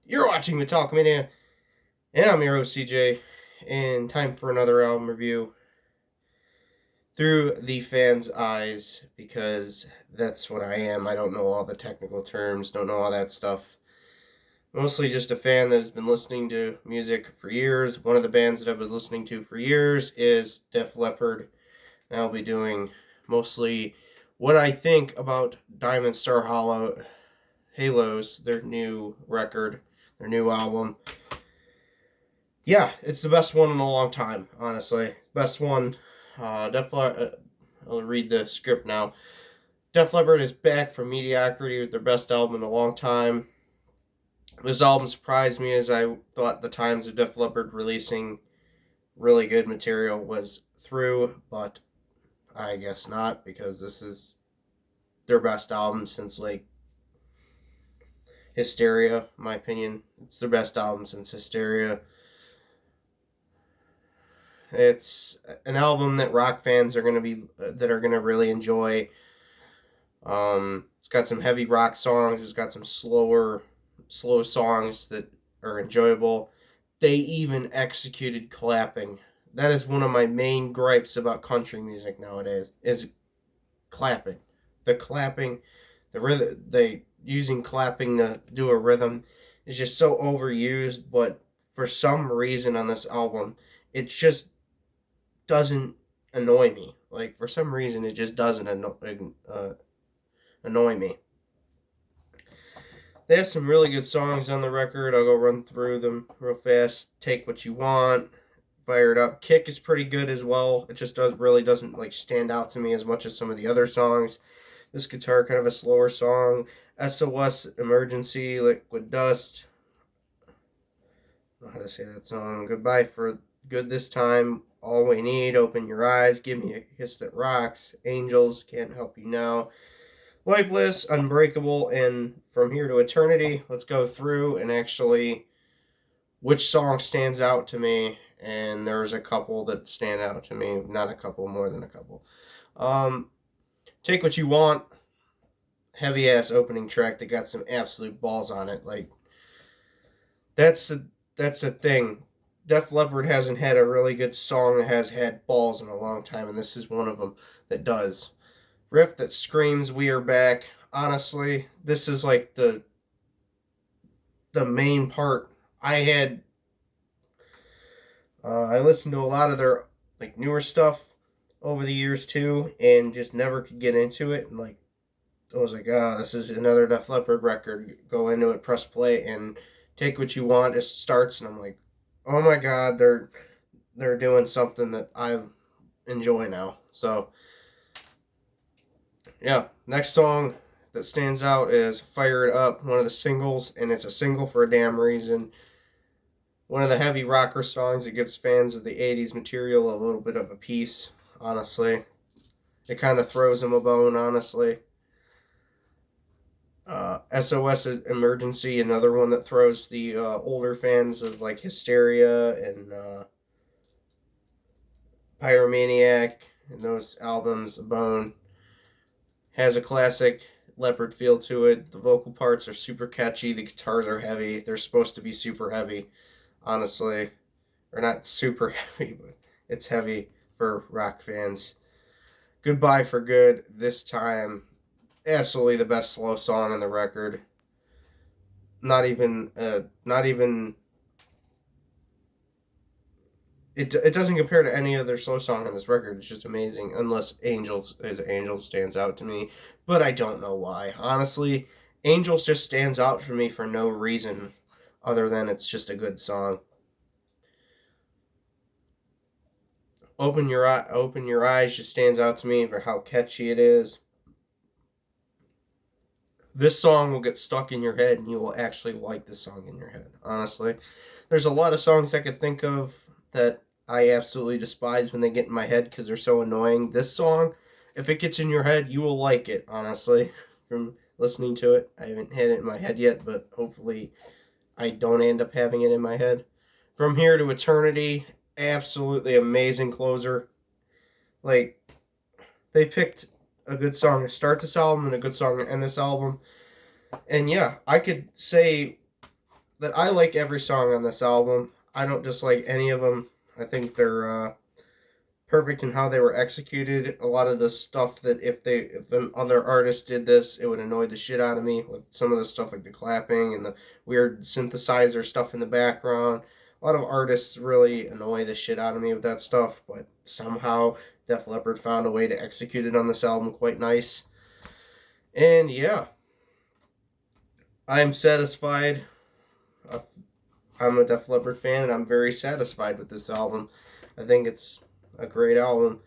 You're watching the Talk Mania, and I'm your host CJ, and time for another album review through the fans' eyes, because that's what I am. I don't know all the technical terms, don't know all that stuff. Mostly just a fan that has been listening to music for years. One of the bands that I've been listening to for years is Def Leppard. And I'll be doing mostly what I think about Diamond Star Halos, their new record, their new album. Yeah, it's the best one in a long time, honestly. Best one. I'll read the script now. Def Leppard is back from mediocrity with their best album in a long time. This album surprised me, as I thought the times of Def Leppard releasing really good material was through, but I guess not, because this is their best album since, like, Hysteria, in my opinion. It's their best album since Hysteria. It's an album that rock fans are gonna really enjoy. It's got some heavy rock songs. It's got some slow songs that are enjoyable. They even executed clapping. That is one of my main gripes about country music nowadays, is clapping. The clapping, the rhythm, they using clapping to do a rhythm is just so overused. But for some reason on this album, it just doesn't annoy me. Like, for some reason, it just doesn't annoy me. They have some really good songs on the record. I'll go run through them real fast. Take What You Want, Fired Up. Kick is pretty good as well. It just really doesn't like stand out to me as much as some of the other songs. This guitar, kind of a slower song. SOS, Emergency, Liquid Dust. I don't know how to say that song. Goodbye for Good This Time. All We Need, Open Your Eyes, Give Me a Kiss That Rocks, Angels, Can't Help You Now, Lifeless, Unbreakable, and From Here to Eternity. Let's go through and actually which song stands out to me, and there's a couple that stand out to me. Not a couple, more than a couple. Take What You Want, heavy ass opening track that got some absolute balls on it. Like, that's a thing. Def Leppard hasn't had a really good song that has had balls in a long time, and this is one of them that does. Riff that screams "We Are Back." Honestly, this is like the main part. I listened to a lot of their like newer stuff over the years too, and just never could get into it. And like, I was like, this is another Def Leppard record. Go into it, press play, and Take What You Want. It starts, and I'm like, oh my god, they're doing something that I enjoy now. So yeah, next song that stands out is Fired Up, one of the singles, and it's a single for a damn reason. One of the heavy rocker songs that gives fans of the 80s material a little bit of a piece, honestly. It kind of throws them a bone, honestly. SOS Emergency, another one that throws the older fans of like Hysteria and Pyromaniac and those albums a bone. Has a classic Leppard feel to it. The vocal parts are super catchy. The guitars are heavy. They're supposed to be super heavy, honestly. Or not super heavy, but it's heavy for rock fans. Goodbye for Good This Time. Absolutely the best slow song on the record. Not even it doesn't compare to any other slow song on this record. It's just amazing, unless Angels stands out to me, but I don't know why. Honestly, Angels just stands out for me for no reason other than it's just a good song. Open Your Eyes just stands out to me for how catchy it is. This song will get stuck in your head, and you will actually like this song in your head, honestly. There's a lot of songs I could think of that I absolutely despise when they get in my head because they're so annoying. This song, if it gets in your head, you will like it, honestly, from listening to it. I haven't had it in my head yet, but hopefully I don't end up having it in my head. From Here to Eternity, absolutely amazing closer. Like, they picked a good song to start this album and a good song to end this album. And yeah, I could say that I like every song on this album. I don't dislike any of them. I think they're perfect in how they were executed. A lot of the stuff that if an other artist did this, it would annoy the shit out of me. With some of the stuff like the clapping and the weird synthesizer stuff in the background. A lot of artists really annoy the shit out of me with that stuff, but somehow Def Leppard found a way to execute it on this album quite nice. And yeah, I'm satisfied. I'm a Def Leppard fan, and I'm very satisfied with this album. I think it's a great album.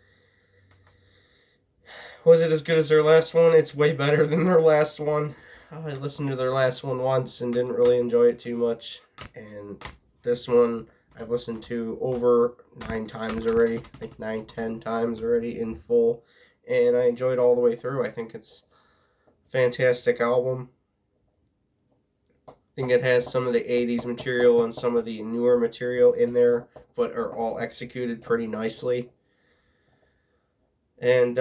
Was it as good as their last one? It's way better than their last one. I listened to their last one once and didn't really enjoy it too much. And this one I've listened to over 9 times already. I think 9, 10 times already in full. And I enjoyed all the way through. I think it's a fantastic album. I think it has some of the 80s material and some of the newer material in there, but are all executed pretty nicely. And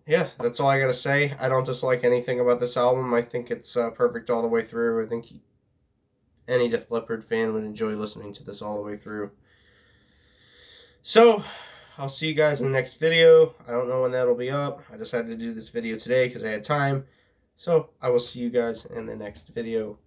yeah, that's all I gotta say. I don't dislike anything about this album. I think it's perfect all the way through. I think any Def Leppard fan would enjoy listening to this all the way through. So, I'll see you guys in the next video. I don't know when that'll be up. I just had to do this video today because I had time. So, I will see you guys in the next video.